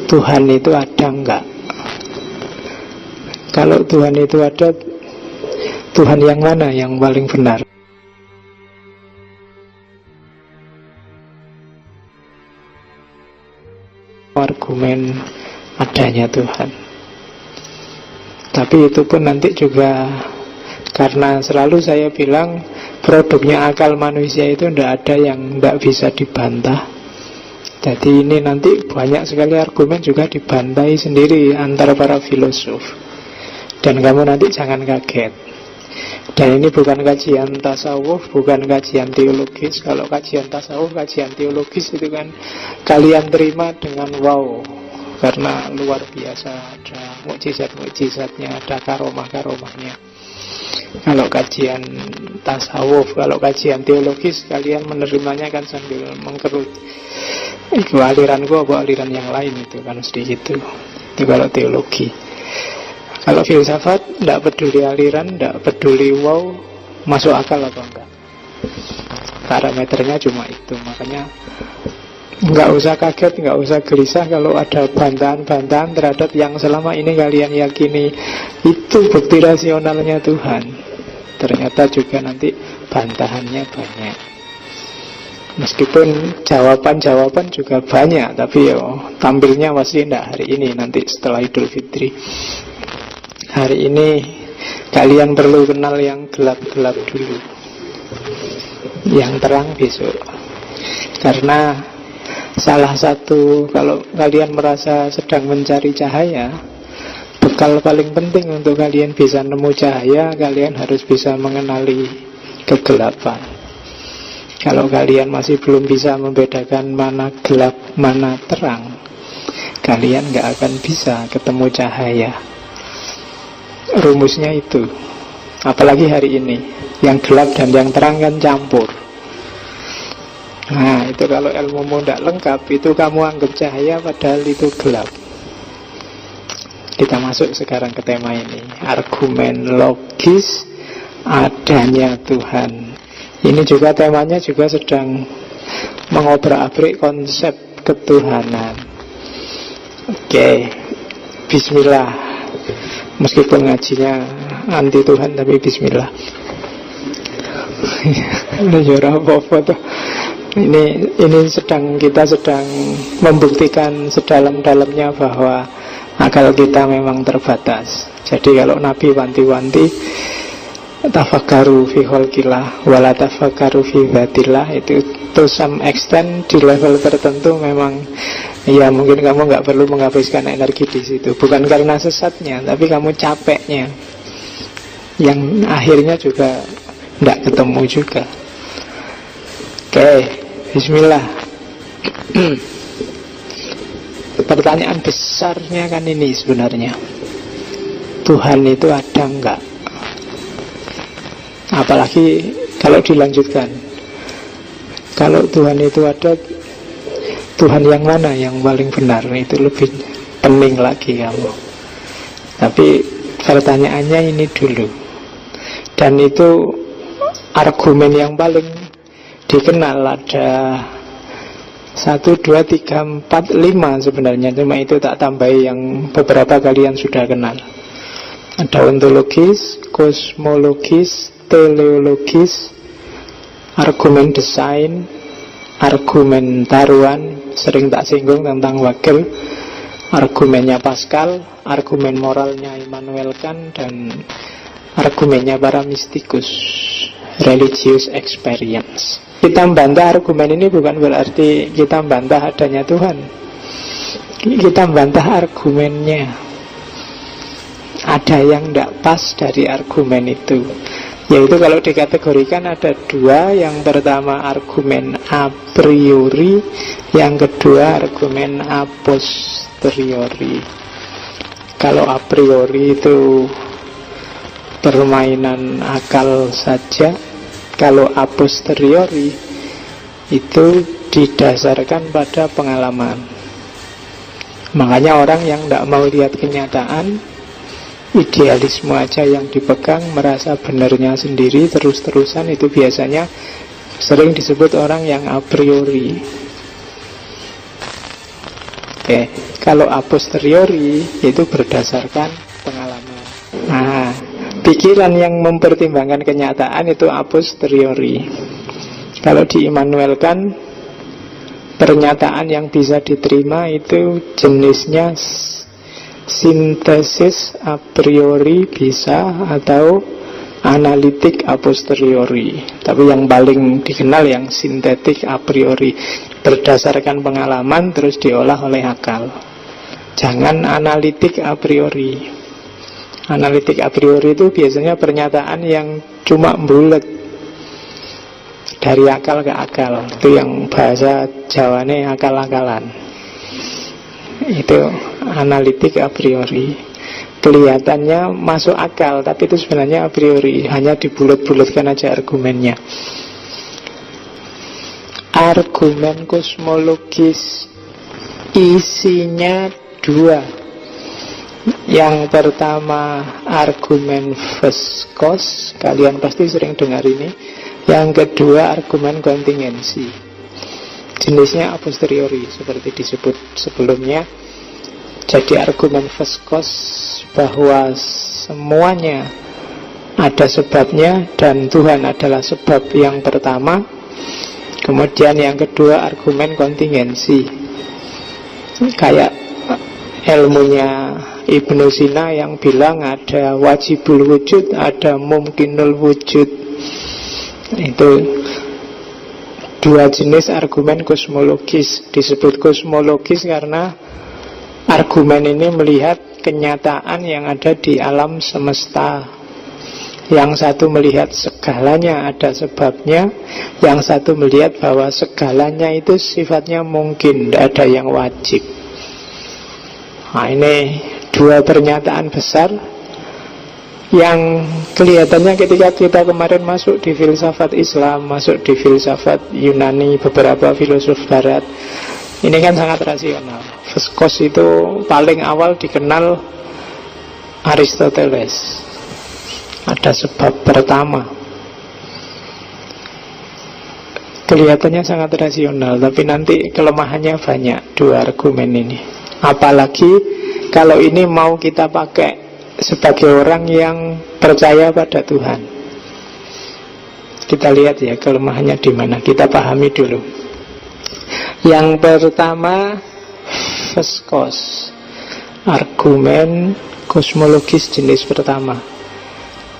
Tuhan itu ada enggak? Kalau Tuhan itu ada, Tuhan yang mana yang paling benar? Argumen adanya Tuhan. Tapi itu pun nanti juga, karena selalu saya bilang produknya akal manusia itu tidak ada yang tidak bisa dibantah. Jadi ini nanti banyak sekali argumen juga dibantai sendiri antara para filosof. Dan kamu nanti jangan kaget. Dan ini bukan kajian tasawuf, bukan kajian teologis. Kalau kajian tasawuf, kajian teologis itu kan kalian terima dengan wow, karena luar biasa, ada mukjizat-mukjizatnya, ada karomah-karomahnya. Kalau kajian tasawuf, kalau kajian teologis, kalian menerimanya kan sambil mengkerut. Itu aliranku apa aliran yang lain, itu kan mesti gitu. Itu kalau teologi. Kalau filsafat, tidak peduli aliran, tidak peduli wow, masuk akal atau enggak. Parameternya cuma itu. Makanya nggak usah kaget, nggak usah gelisah kalau ada bantahan-bantahan terhadap yang selama ini kalian yakini itu bukti rasionalnya Tuhan. Ternyata juga nanti bantahannya banyak. Meskipun jawaban-jawaban juga banyak, tapi tampilnya pasti tidak hari ini, nanti setelah Idul Fitri. Hari ini kalian perlu kenal yang gelap-gelap dulu, yang terang besok. Karena salah satu, kalau kalian merasa sedang mencari cahaya, bekal paling penting untuk kalian bisa nemu cahaya, kalian harus bisa mengenali kegelapan. Kalau kalian masih belum bisa membedakan mana gelap, mana terang, kalian gak akan bisa ketemu cahaya. Rumusnya itu. Apalagi hari ini, yang gelap dan yang terang kan campur. Nah, itu kalau ilmumu tidak lengkap, itu kamu anggap cahaya padahal itu gelap. Kita masuk sekarang ke tema ini. Argumen logis adanya Tuhan. Ini juga temanya juga sedang mengobrak-abrik konsep ketuhanan. Oke, bismillah. Meskipun ngajinya anti Tuhan, tapi bismillah. Ini kita sedang membuktikan sedalam-dalamnya bahwa akal kita memang terbatas. Jadi kalau Nabi wanti-wanti, tafakkaru fi khalqillah wala tafakkaru fi dzatillah, itu to some extent di level tertentu memang ya mungkin kamu nggak perlu menghabiskan energi di situ. Bukan karena sesatnya, tapi kamu capeknya, yang akhirnya juga nggak ketemu juga. Oke, bismillah. Pertanyaan besarnya kan ini sebenarnya, Tuhan itu ada enggak? Apalagi kalau dilanjutkan, kalau Tuhan itu ada, Tuhan yang mana yang paling benar? Itu lebih pening lagi kamu. Tapi pertanyaannya ini dulu. Dan itu argumen yang paling dikenal. Ada 1, 2, 3, 4, 5 sebenarnya. Cuma itu tak tambahi yang beberapa kalian sudah kenal. Ada ontologis, kosmologis, teleologis, argumen desain, argumen taruhan, sering tak singgung tentang wakil, argumennya Pascal, argumen moralnya Immanuel Kant, dan argumennya para mistikus, religious experience. Kita membantah argumen ini bukan berarti kita membantah adanya Tuhan. Kita membantah argumennya. Ada yang tidak pas dari argumen itu. Yaitu kalau dikategorikan ada 2. Yang pertama argumen a priori, yang kedua argumen a posteriori. Kalau a priori itu permainan akal saja, kalau a posteriori itu didasarkan pada pengalaman. Makanya orang yang tidak mau lihat kenyataan, idealisme aja yang dipegang, merasa benarnya sendiri terus-terusan, itu biasanya sering disebut orang yang a priori. Oke. Kalau a posteriori itu berdasarkan pengalaman. Nah, pikiran yang mempertimbangkan kenyataan itu a posteriori. Kalau di Immanuel Kant, pernyataan yang bisa diterima itu jenisnya sintesis a priori bisa, atau analitik a posteriori. Tapi yang paling dikenal yang sintetik a priori, berdasarkan pengalaman terus diolah oleh akal. Jangan analitik a priori. Analitik a priori itu biasanya pernyataan yang cuma bulat, dari akal ke akal. Itu yang bahasa Jawane akal-akalan. Itu analitik a priori. Kelihatannya masuk akal, tapi itu sebenarnya a priori, hanya dibulat-bulatkan aja argumennya. Argumen kosmologis isinya dua. Yang pertama argumen Veskos, kalian pasti sering dengar ini. Yang kedua argumen kontingensi, jenisnya a posteriori seperti disebut sebelumnya. Jadi argumen Veskos bahwa semuanya ada sebabnya dan Tuhan adalah sebab yang pertama. Kemudian yang kedua argumen kontingensi, kayak ilmunya Ibnu Sina yang bilang ada wajibul wujud, ada mumkinul wujud. Itu dua jenis argumen kosmologis. Disebut kosmologis karena argumen ini melihat kenyataan yang ada di alam semesta. Yang satu melihat segalanya ada sebabnya, yang satu melihat bahwa segalanya itu sifatnya mungkin, tidak ada yang wajib. Nah, ini dua pernyataan besar yang kelihatannya ketika kita kemarin masuk di filsafat Islam, masuk di filsafat Yunani, beberapa filosof barat, ini kan sangat rasional. Veskos itu paling awal dikenal Aristoteles. Ada sebab pertama. Kelihatannya sangat rasional, tapi nanti kelemahannya banyak dua argumen ini. Apalagi kalau ini mau kita pakai sebagai orang yang percaya pada Tuhan. Kita lihat ya kelemahannya di mana. Kita pahami dulu. Yang pertama Veskos, argumen kosmologis jenis pertama.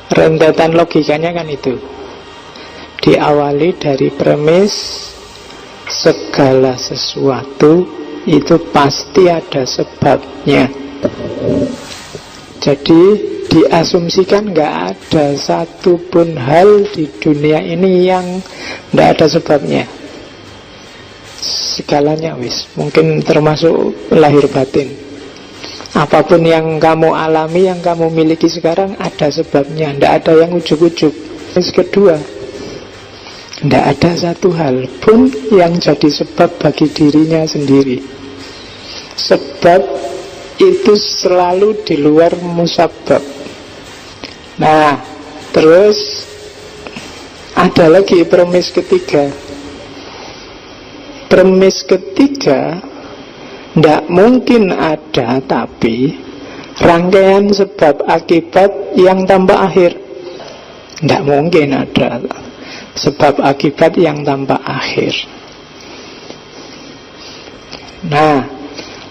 Rentetan logikanya kan itu diawali dari premis segala sesuatu itu pasti ada sebabnya. Jadi diasumsikan nggak ada satupun hal di dunia ini yang nggak ada sebabnya. Segalanya wis, mungkin termasuk lahir batin. Apapun yang kamu alami, yang kamu miliki sekarang ada sebabnya, tidak ada yang ujuk-ujuk. Terus kedua, tidak ada satu hal pun yang jadi sebab bagi dirinya sendiri. Sebab itu selalu di luar musabab. Nah, terus ada lagi premis ketiga. Premis ketiga, tidak mungkin ada tapi rangkaian sebab akibat yang tanpa akhir. Tidak mungkin ada sebab akibat yang tanpa akhir. Nah,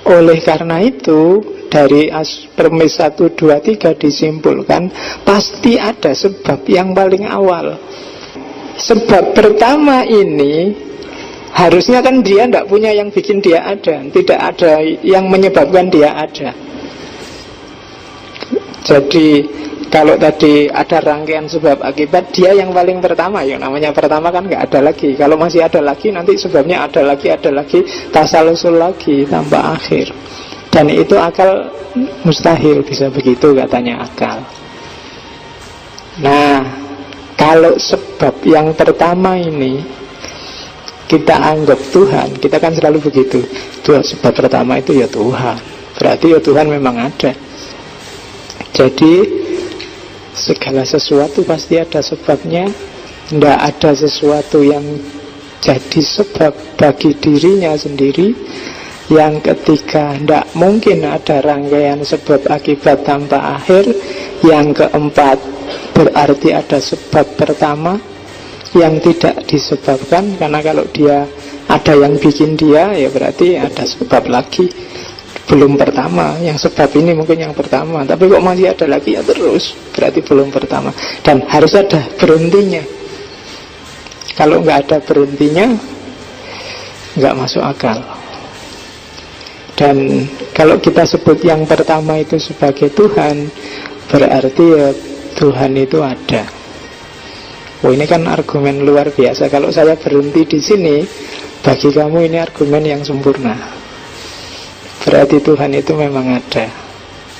oleh karena itu dari premis 1, 2, 3 disimpulkan pasti ada sebab yang paling awal. Sebab pertama ini harusnya kan dia tidak punya yang bikin dia ada, tidak ada yang menyebabkan dia ada. Jadi kalau tadi ada rangkaian sebab akibat, dia yang paling pertama. Ya namanya pertama kan nggak ada lagi. Kalau masih ada lagi, nanti sebabnya ada lagi, tasalusul lagi tanpa akhir. Dan itu akal mustahil bisa begitu, katanya akal. Nah, kalau sebab yang pertama ini kita anggap Tuhan, kita kan selalu begitu. Tuhan sebab pertama itu ya Tuhan, berarti ya Tuhan memang ada. Jadi segala sesuatu pasti ada sebabnya. Tidak ada sesuatu yang jadi sebab bagi dirinya sendiri. Yang ketiga, tidak mungkin ada rangkaian sebab akibat tanpa akhir. Yang keempat, berarti ada sebab pertama yang tidak disebabkan. Karena kalau dia ada yang bikin dia, ya berarti ada sebab lagi, belum pertama. Yang sebab ini mungkin yang pertama, tapi kok masih ada lagi, ya terus, berarti belum pertama. Dan harus ada berhentinya. Kalau nggak ada berhentinya, nggak masuk akal. Dan kalau kita sebut yang pertama itu sebagai Tuhan, berarti ya Tuhan itu ada. Oh, ini kan argumen luar biasa. Kalau saya berhenti di sini, bagi kamu ini argumen yang sempurna. Berarti Tuhan itu memang ada.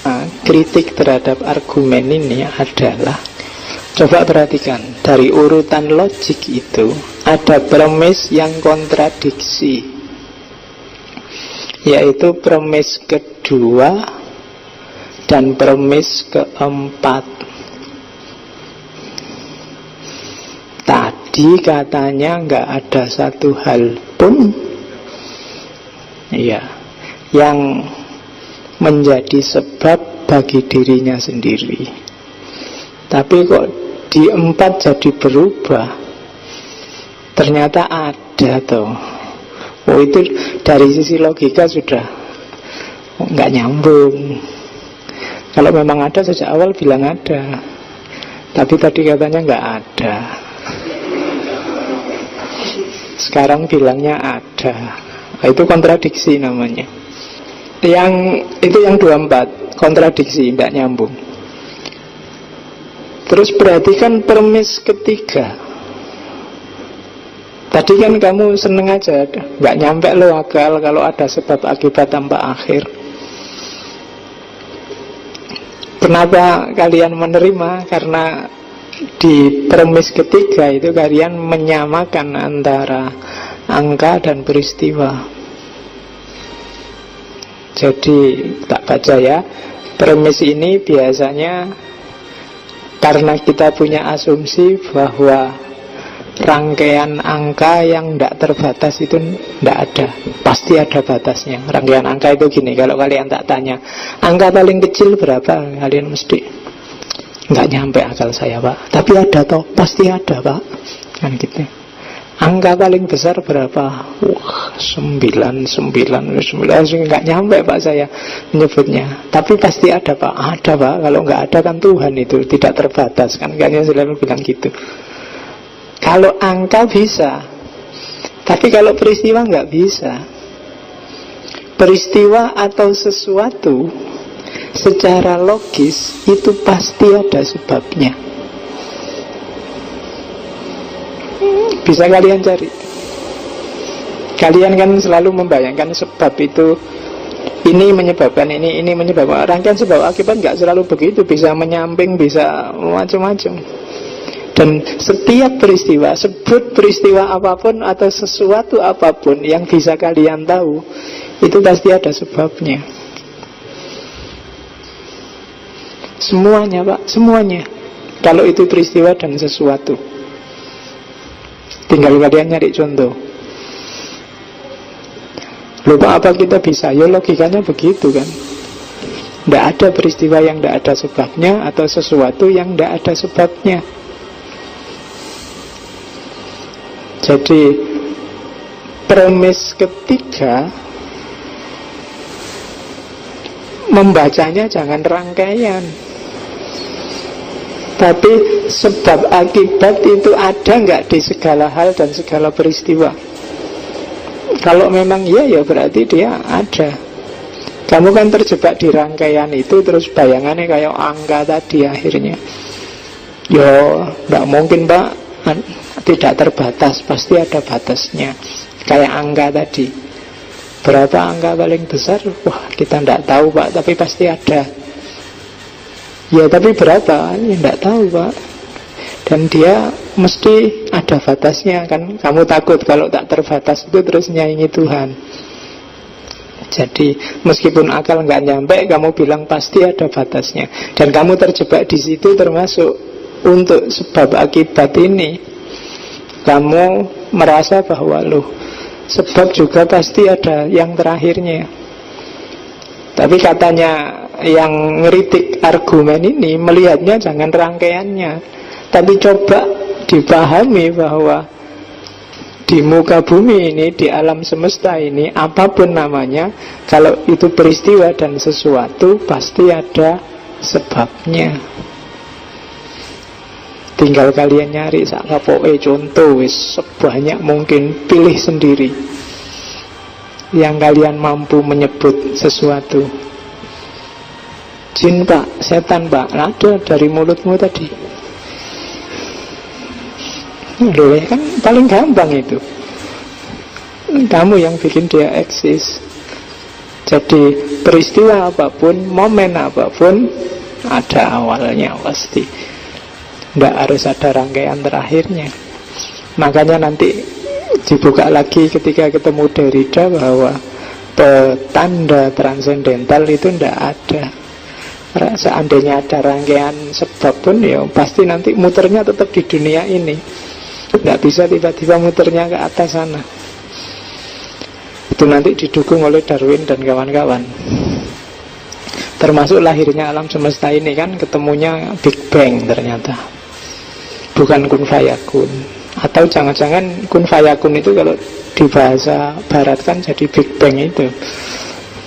Nah, kritik terhadap argumen ini adalah, coba perhatikan, dari urutan logik itu ada premis yang kontradiksi, yaitu premis kedua dan premis keempat. Tadi katanya nggak ada satu hal pun yang menjadi sebab bagi dirinya sendiri. Tapi kok di 4 jadi berubah? Ternyata ada toh. Oh, itu dari sisi logika sudah nggak nyambung. Kalau memang ada sejak awal bilang ada, tapi tadi katanya nggak ada, sekarang bilangnya ada. Nah, itu kontradiksi namanya. Yang itu yang 24, kontradiksi, nggak nyambung. Terus perhatikan premis ketiga. Tadi kan kamu seneng aja, nggak nyampe lo akal kalau ada sebab akibat tanpa akhir. Kenapa kalian menerima? Karena di premis ketiga itu kalian menyamakan antara angka dan peristiwa. Jadi tak baca ya, premis ini biasanya karena kita punya asumsi bahwa rangkaian angka yang tidak terbatas itu tidak ada, pasti ada batasnya. Rangkaian angka itu gini, kalau kalian tak tanya angka paling kecil berapa, kalian mesti nggak nyampe akal saya pak, tapi ada toh, pasti ada pak, kan gitu. Angka paling besar berapa? Wah, 9, nggak nyampe pak saya menyebutnya, tapi pasti ada pak. Ada pak, kalau nggak ada kan Tuhan itu tidak terbatas kan, kalian selalu bilang gitu. Kalau angka bisa, tapi kalau peristiwa nggak bisa. Peristiwa atau sesuatu secara logis itu pasti ada sebabnya. Bisa kalian cari. Kalian kan selalu membayangkan sebab itu, ini menyebabkan ini menyebabkan. Rangkaian sebab akibat nggak selalu begitu, bisa menyamping, bisa macam-macam. Dan setiap peristiwa, sebut peristiwa apapun atau sesuatu apapun yang bisa kalian tahu, itu pasti ada sebabnya. Semuanya pak, semuanya. Kalau itu peristiwa dan sesuatu, tinggal kalian nyari contoh. Lupa apa kita bisa? Ya logikanya begitu kan. Tidak ada peristiwa yang tidak ada sebabnya, atau sesuatu yang tidak ada sebabnya. Jadi premis ketiga membacanya jangan rangkaian, tapi sebab akibat itu ada nggak di segala hal dan segala peristiwa. Kalau memang iya, ya berarti dia ada. Kamu kan terjebak di rangkaian itu, terus bayangannya kayak angka tadi akhirnya. Yo, nggak mungkin pak, tidak terbatas, pasti ada batasnya. Kayak angka tadi, berapa angka paling besar? Wah, kita tidak tahu pak, tapi pasti ada. Ya tapi berapa? Ya tidak tahu pak. Dan dia mesti ada batasnya kan. Kamu takut kalau tak terbatas itu terus nyaingi Tuhan. Jadi meskipun akal nggak nyampe, kamu bilang pasti ada batasnya. Dan kamu terjebak di situ, termasuk untuk sebab akibat ini. Kamu merasa bahwa loh, sebab juga pasti ada yang terakhirnya. Tapi katanya yang ngeritik argumen ini melihatnya jangan rangkaiannya, tapi coba dipahami bahwa di muka bumi ini, di alam semesta ini, apapun namanya, kalau itu peristiwa dan sesuatu, pasti ada sebabnya. Tinggal kalian nyari sakapoe contoh wis sebanyak mungkin, pilih sendiri yang kalian mampu menyebut sesuatu. Jin pak, setan pak, ada dari mulutmu tadi. Loh, kan paling gampang itu. Kamu yang bikin dia eksis. Jadi peristiwa apapun, momen apapun, ada awalnya pasti. Tidak harus ada rangkaian terakhirnya. Makanya nanti dibuka lagi ketika ketemu Derrida bahwa petanda transendental itu tidak ada. Seandainya ada rangkaian sebab pun, ya pasti nanti muternya tetap di dunia ini. Tidak bisa tiba-tiba muternya ke atas sana. Itu nanti didukung oleh Darwin dan kawan-kawan. Termasuk lahirnya alam semesta ini kan ketemunya Big Bang ternyata, bukan kun fayakun. Atau jangan-jangan kun fayakun itu kalau di bahasa barat kan jadi Big Bang itu.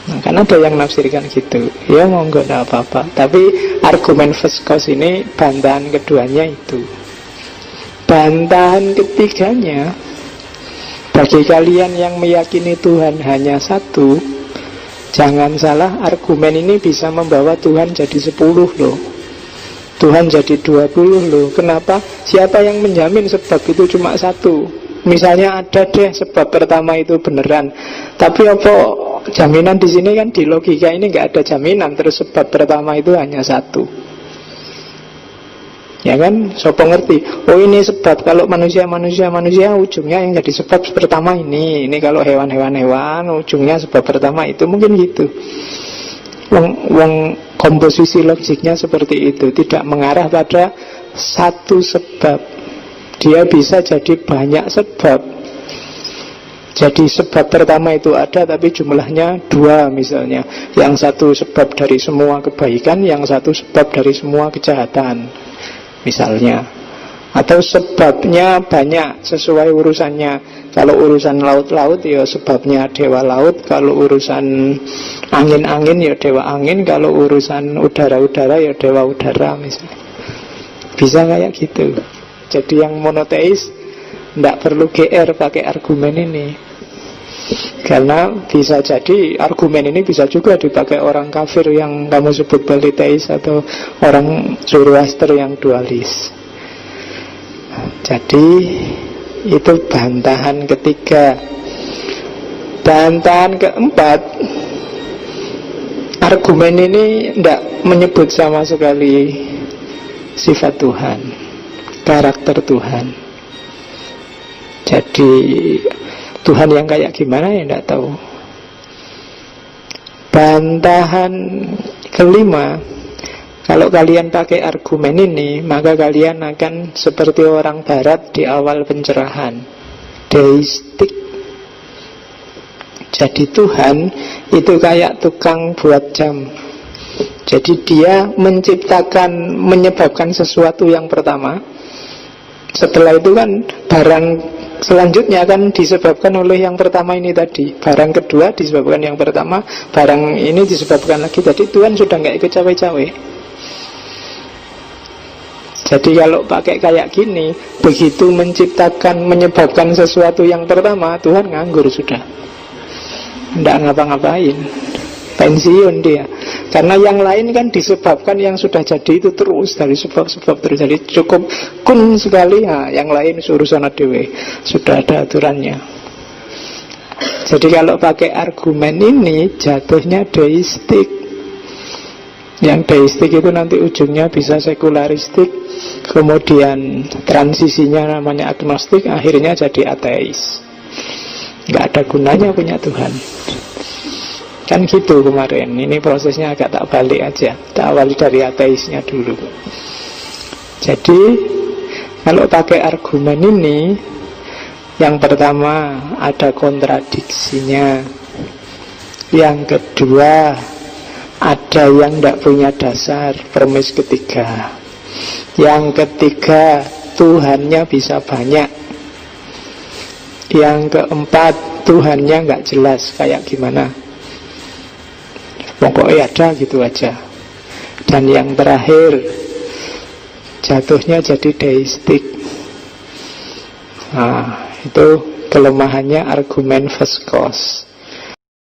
Nah, kan ada yang nafsirkan gitu. Ya monggo, tidak apa-apa. Tapi argumen first cause ini, bantahan keduanya itu. Bantahan ketiganya, bagi kalian yang meyakini Tuhan hanya satu, jangan salah, argumen ini bisa membawa Tuhan jadi 10 loh, Tuhan jadi 20 loh. Kenapa? Siapa yang menjamin sebab itu cuma satu? Misalnya ada deh sebab pertama itu beneran, tapi apa jaminan di sini? Kan di logika ini nggak ada jaminan terus sebab pertama itu hanya satu. Ya kan, sopo ngerti. Oh ini sebab, kalau manusia ujungnya yang jadi sebab pertama ini. Ini kalau hewan ujungnya sebab pertama itu, mungkin gitu. Wong komposisi logiknya seperti itu, tidak mengarah pada satu sebab. Dia bisa jadi banyak sebab. Jadi sebab pertama itu ada tapi jumlahnya 2 misalnya. Yang satu sebab dari semua kebaikan, yang satu sebab dari semua kejahatan misalnya. Atau sebabnya banyak sesuai urusannya. Kalau urusan laut-laut ya sebabnya dewa laut, kalau urusan angin-angin ya dewa angin, kalau urusan udara-udara ya dewa udara misalnya. Bisa kayak gitu. Jadi yang monoteis tidak perlu GR pakai argumen ini, karena bisa jadi argumen ini bisa juga dipakai orang kafir yang kamu sebut politeis, atau orang Zoroaster yang dualis. Jadi itu bantahan ketiga. Bantahan keempat, argumen ini tidak menyebut sama sekali sifat Tuhan, karakter Tuhan. Jadi Tuhan yang kayak gimana ya tidak tahu. Bantahan kelima, kalau kalian pakai argumen ini, maka kalian akan seperti orang barat di awal pencerahan, deistik. Jadi Tuhan itu kayak tukang buat jam. Jadi dia menciptakan, menyebabkan sesuatu yang pertama. Setelah itu kan barang selanjutnya akan disebabkan oleh yang pertama ini tadi. Barang kedua disebabkan yang pertama, barang ini disebabkan lagi. Jadi Tuhan sudah nggak ikut cawe-cawe. Jadi kalau pakai kayak gini, begitu menciptakan, menyebabkan sesuatu yang pertama, Tuhan nganggur sudah, nggak ngapa-ngapain, pensiun dia. Karena yang lain kan disebabkan, yang sudah jadi itu terus, dari sebab-sebab terus. Jadi cukup kun sekali, ya, yang lain urusan dewe, sudah ada aturannya. Jadi kalau pakai argumen ini jatuhnya deistik. Yang deistik itu nanti ujungnya bisa sekularistik, kemudian transisinya namanya agnostik, akhirnya jadi ateis. Nggak ada gunanya punya Tuhan. Kan gitu kemarin. Ini prosesnya agak tak balik aja. Tak awali dari ateisnya dulu. Jadi kalau pakai argumen ini, Yang pertama, ada kontradiksinya. Yang kedua, ada yang tidak punya dasar, premis ketiga. Yang ketiga, Tuhannya bisa banyak. Yang keempat, Tuhannya nggak jelas kayak gimana, pokoknya ada gitu aja. Dan yang terakhir, jatuhnya jadi deistik. Nah, itu kelemahannya argumen first cause.